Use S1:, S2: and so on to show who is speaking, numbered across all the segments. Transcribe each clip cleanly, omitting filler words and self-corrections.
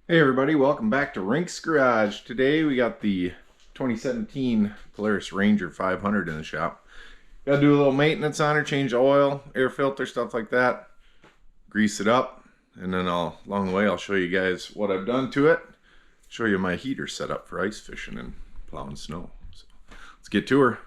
S1: Hey everybody, welcome back to Rink's Garage. Today we got the 2017 Polaris Ranger 500 in the shop. Gotta do a little maintenance on her, change the oil, air filter, stuff like that. Grease it up, and then along the way I'll show you guys what I've done to it. Show you my heater set up for ice fishing and plowing snow. So let's get to her.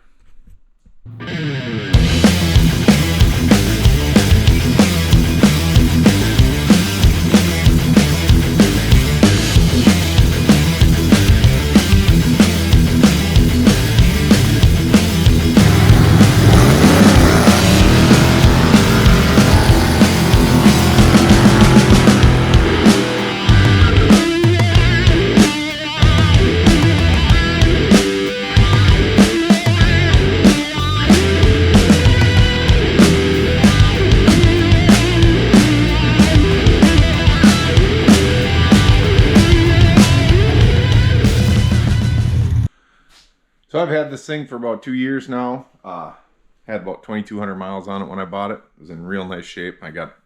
S1: So I've had this thing for about 2 years now. Had about 2,200 miles on it when I bought it. It was in real nice shape. I got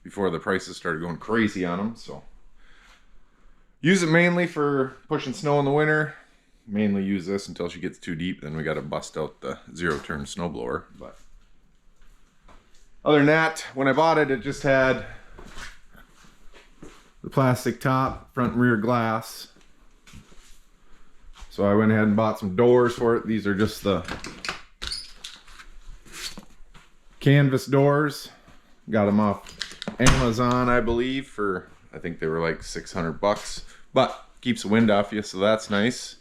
S1: before the prices started going crazy on them. So use it mainly for pushing snow in the winter. Mainly use this until she gets too deep. Then we got to bust out the zero-turn snowblower. But other than that, when I bought it, it just had the plastic top, front and rear glass. So I went ahead and bought some doors for it. These are just the canvas doors. Got them off Amazon, I believe, for I think they were like 600 bucks. But keeps the wind off you, so that's nice.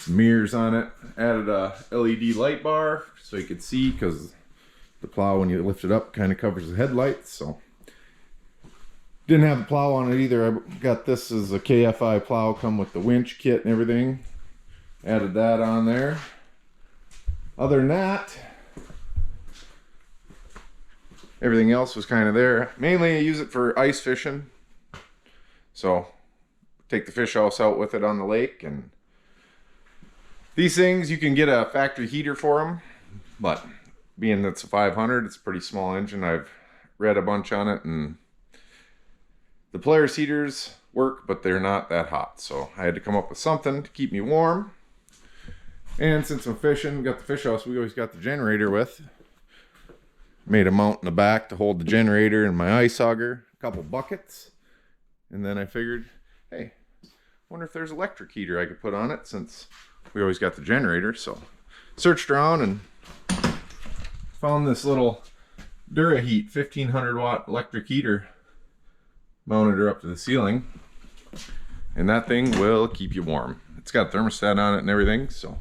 S1: Mirrors on it. Added a LED light bar so you could see, because the plow, when you lift it up, kind of covers the headlights. So didn't have a plow on it either. I got this as a KFI plow, come with the winch kit and everything. Added that on there. Other than that, everything else was kind of there. Mainly I use it for ice fishing. So take the fish house out with it on the lake. And these things, you can get a factory heater for them. But being that's a 500, it's a pretty small engine. I've read a bunch on it, and the Polaris heaters work, but they're not that hot. So I had to come up with something to keep me warm. And since I'm fishing, got the fish house we always got the generator with. Made a mount in the back to hold the generator and my ice auger, a couple buckets. And then I figured, hey, wonder if there's an electric heater I could put on it, since we always got the generator. So searched around and found this little DuraHeat 1500 watt electric heater. Mounted her up to the ceiling, and that thing will keep you warm. It's got a thermostat on it and everything, so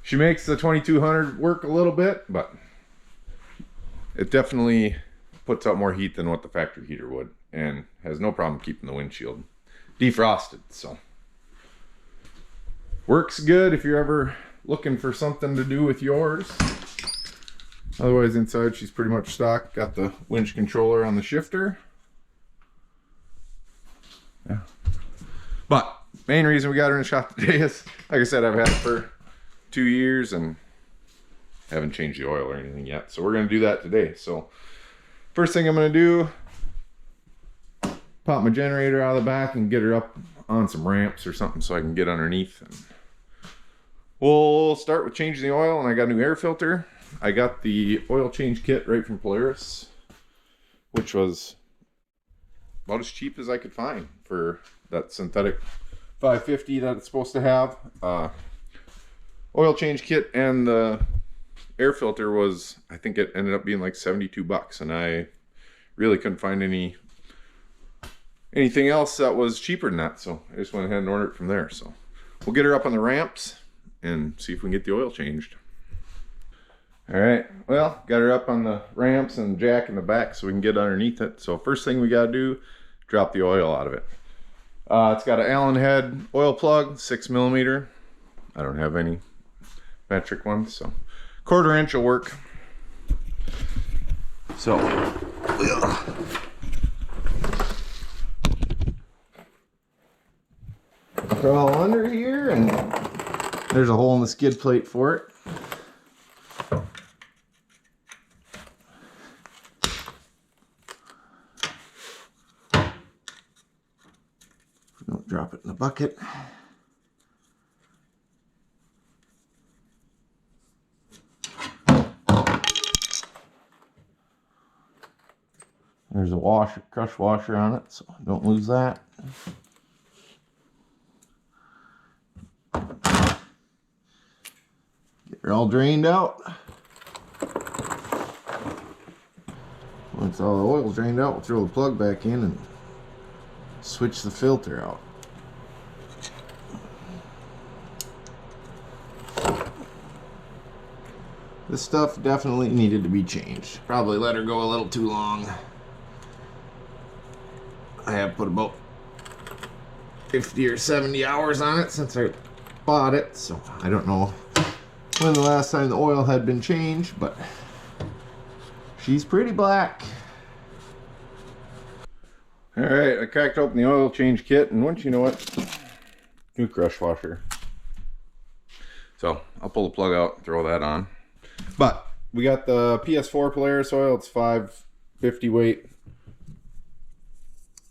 S1: she makes the 2200 work a little bit, but it definitely puts out more heat than what the factory heater would, and has no problem keeping the windshield defrosted. So works good if you're ever looking for something to do with yours. Otherwise, inside she's pretty much stock. Got the winch controller on the shifter. Yeah. But main reason we got her in the shop today is, like I said, I've had it for 2 years and haven't changed the oil or anything yet. So we're going to do that today. So first thing I'm going to do, pop my generator out of the back and get her up on some ramps or something so I can get underneath. And we'll start with changing the oil, and I got a new air filter. I got the oil change kit right from Polaris, which was about as cheap as I could find for that synthetic 550 that it's supposed to have. Oil change kit and the air filter was, I think it ended up being like 72 bucks, and I really couldn't find anything else that was cheaper than that, so I just went ahead and ordered it from there. So we'll get her up on the ramps and see if we can get the oil changed. All right, well, got her up on the ramps and jack in the back so we can get underneath it. So first thing we got to do, drop the oil out of it. It's got an Allen head oil plug, 6mm. I don't have any metric ones, so 1/4 inch will work. So crawl under here, and there's a hole in the skid plate for it. Don't drop it in the bucket. There's a washer, crush washer on it, so don't lose that. Get it all drained out. Once all the oil's drained out, we'll throw the plug back in and switch the filter out. This stuff definitely needed to be changed. Probably let her go a little too long. I have put about 50 or 70 hours on it since I bought it, so I don't know when the last time the oil had been changed, but she's pretty black. Alright, I cracked open the oil change kit, and once you know what, new crush washer. So I'll pull the plug out and throw that on. But we got the PS4 Polaris oil. It's 550 weight.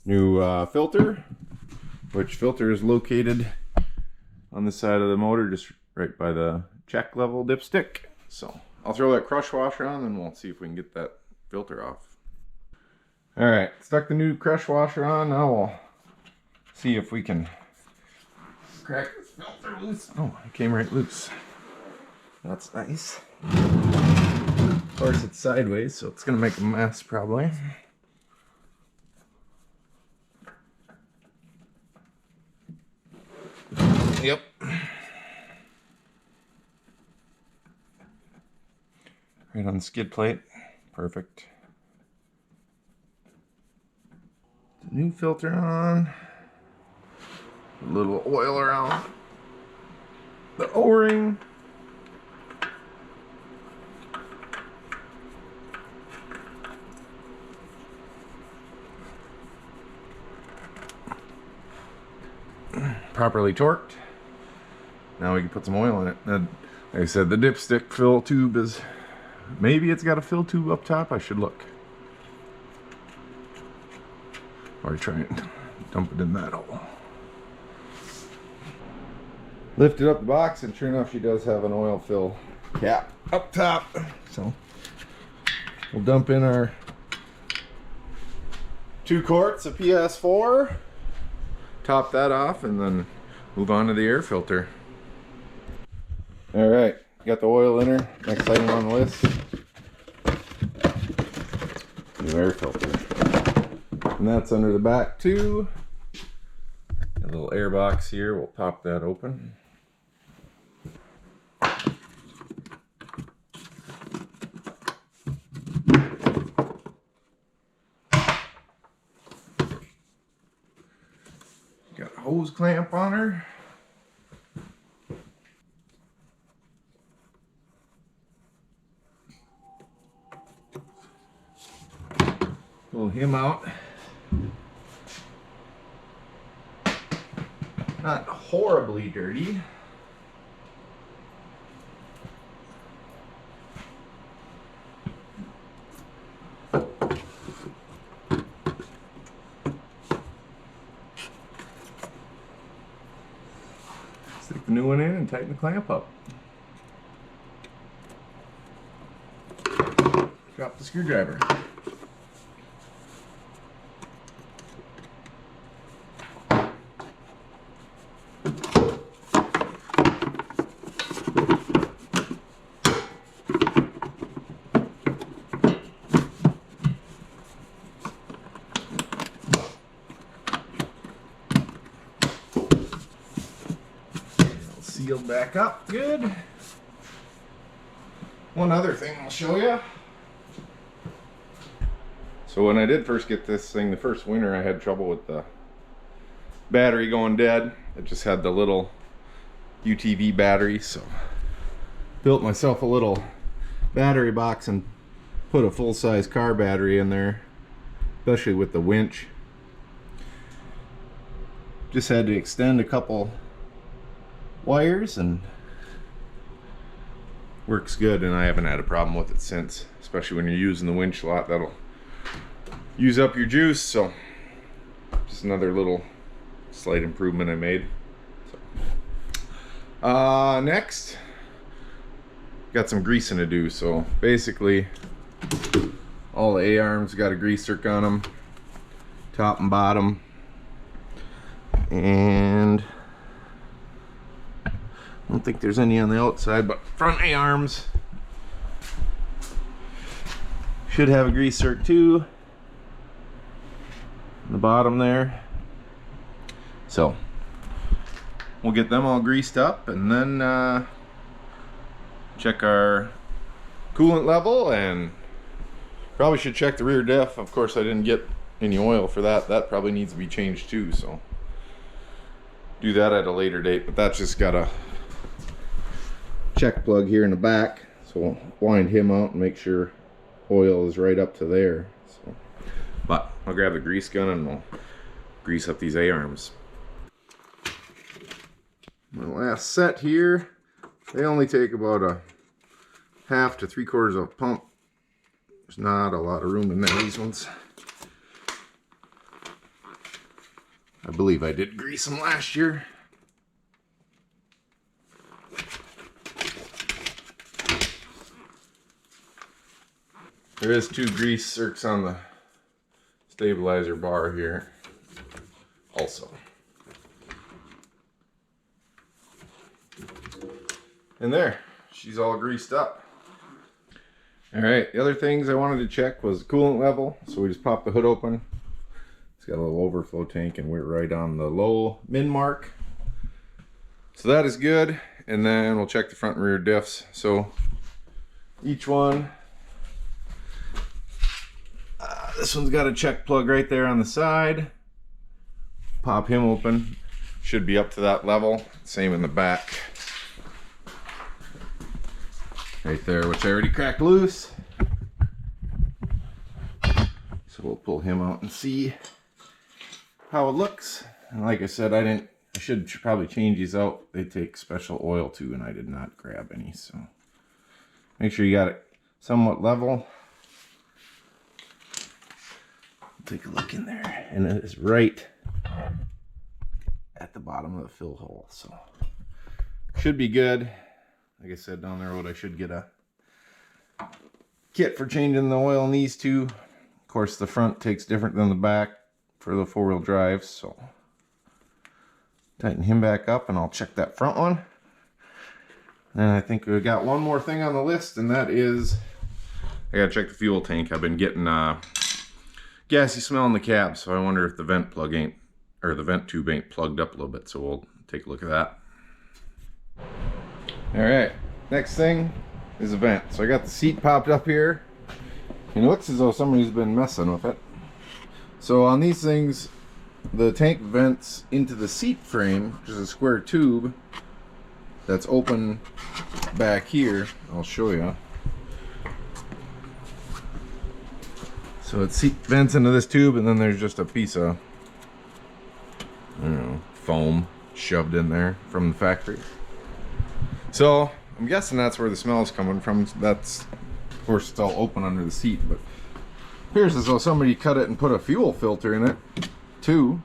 S1: New filter, which filter is located on the side of the motor, just right by the check level dipstick. So I'll throw that crush washer on, and we'll see if we can get that filter off. All right, stuck the new crush washer on. Now we'll see if we can crack this filter loose. Oh, it came right loose. That's nice. Of course, it's sideways, so it's gonna make a mess probably. Yep. Right on the skid plate. Perfect. The new filter on. A little oil around the O-ring. Properly torqued. Now we can put some oil in it. And like I said, the dipstick fill tube is, maybe it's got a fill tube up top. I should look. Or try and dump it in that hole. Lifted up the box, and sure enough, she does have an oil fill cap up top. So we'll dump in our 2 quarts of PS4. Top that off and then move on to the air filter. All right, got the oil in her. Next item on the list, new air filter, and that's under the back too. A little air box here. We'll pop that open. Got a hose clamp on her. Pull him out. Not horribly dirty. Stick the new one in and tighten the clamp up. Drop the screwdriver. Sealed back up good. One other thing I'll show you. So when I did first get this thing, the first winter, I had trouble with the battery going dead. It just had the little UTV battery, so built myself a little battery box and put a full-size car battery in there, especially with the winch. Just had to extend a couple wires and works good, and I haven't had a problem with it since, especially when you're using the winch a lot. That'll use up your juice. So just another little slight improvement I made. Next, got some greasing to do. So basically, all the A-arms got a grease zerk on them, top and bottom, and I don't think there's any on the outside, but front A-arms should have a grease zerk too. On the bottom there. So we'll get them all greased up, and then check our coolant level, and probably should check the rear diff. Of course, I didn't get any oil for that. That probably needs to be changed too, so do that at a later date. But that's just got a check plug here in the back, so we'll wind him out and make sure oil is right up to there. So, but I'll grab the grease gun and we'll grease up these A-arms. My last set here, they only take about a 1/2 to 3/4 of a pump. There's not a lot of room in these ones. I believe I did grease them last year. There is 2 grease zerks on the stabilizer bar here also. And there, she's all greased up. All right, the other things I wanted to check was the coolant level. So we just popped the hood open. It's got a little overflow tank, and we're right on the low min mark. So that is good. And then we'll check the front and rear diffs. So each one, this one's got a check plug right there on the side. Pop him open. Should be up to that level. Same in the back. Right there, which I already cracked loose. So we'll pull him out and see how it looks. And like I said, I should probably change these out. They take special oil too, and I did not grab any. So make sure you got it somewhat level. Take a look in there, and it is right at the bottom of the fill hole. So should be good. Like I said, down the road I should get a kit for changing the oil in these two. Of course, the front takes different than the back for the 4-wheel drive, so tighten him back up, and I'll check that front one. And I think we got one more thing on the list, and that is I gotta check the fuel tank. I've been getting gassy smell in the cab, so I wonder if the vent plug ain't, or the vent tube ain't plugged up a little bit. So we'll take a look at that. All right, next thing is a vent. So I got the seat popped up here, and it looks as though somebody's been messing with it. So on these things, the tank vents into the seat frame, which is a square tube that's open back here. I'll show you. So it seat vents into this tube, and then there's just a piece of, I don't know, foam shoved in there from the factory. So I'm guessing that's where the smell is coming from. That's, of course, it's all open under the seat, but it appears as though somebody cut it and put a fuel filter in it too.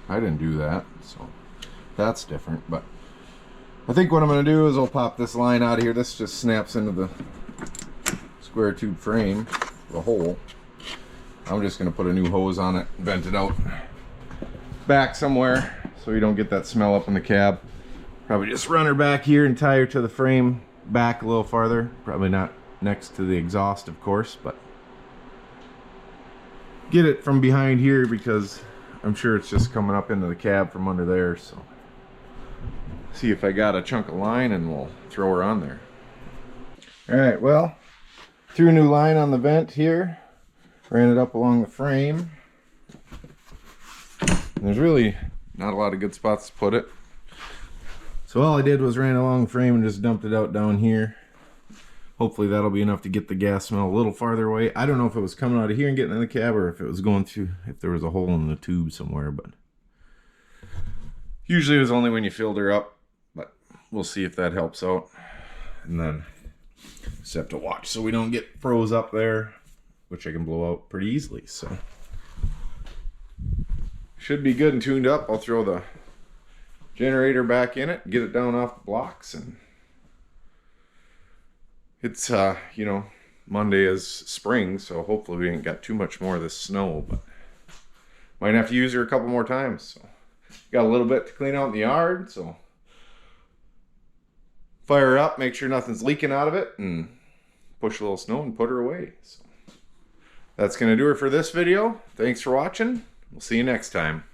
S1: I didn't do that, so that's different. But I think what I'm going to do is I'll pop this line out of here. This just snaps into the square tube frame, the hole. I'm just going to put a new hose on it, vent it out back somewhere so you don't get that smell up in the cab. Probably just run her back here and tie her to the frame back a little farther. Probably not next to the exhaust, of course, but get it from behind here because I'm sure it's just coming up into the cab from under there. So see if I got a chunk of line, and we'll throw her on there. All right, well, threw a new line on the vent here, ran it up along the frame. And there's really not a lot of good spots to put it. So all I did was ran along the frame and just dumped it out down here. Hopefully that'll be enough to get the gas smell a little farther away. I don't know if it was coming out of here and getting in the cab, or if it was going through, if there was a hole in the tube somewhere, but usually it was only when you filled her up, but we'll see if that helps out. And then just have to watch so we don't get froze up there, which I can blow out pretty easily. So should be good and tuned up. I'll throw the generator back in it, get it down off the blocks, and it's you know, Monday is spring, so hopefully we ain't got too much more of this snow, but might have to use her a couple more times. So got a little bit to clean out in the yard, so fire her up, make sure nothing's leaking out of it, and push a little snow and put her away. So that's gonna do it for this video. Thanks for watching. We'll see you next time.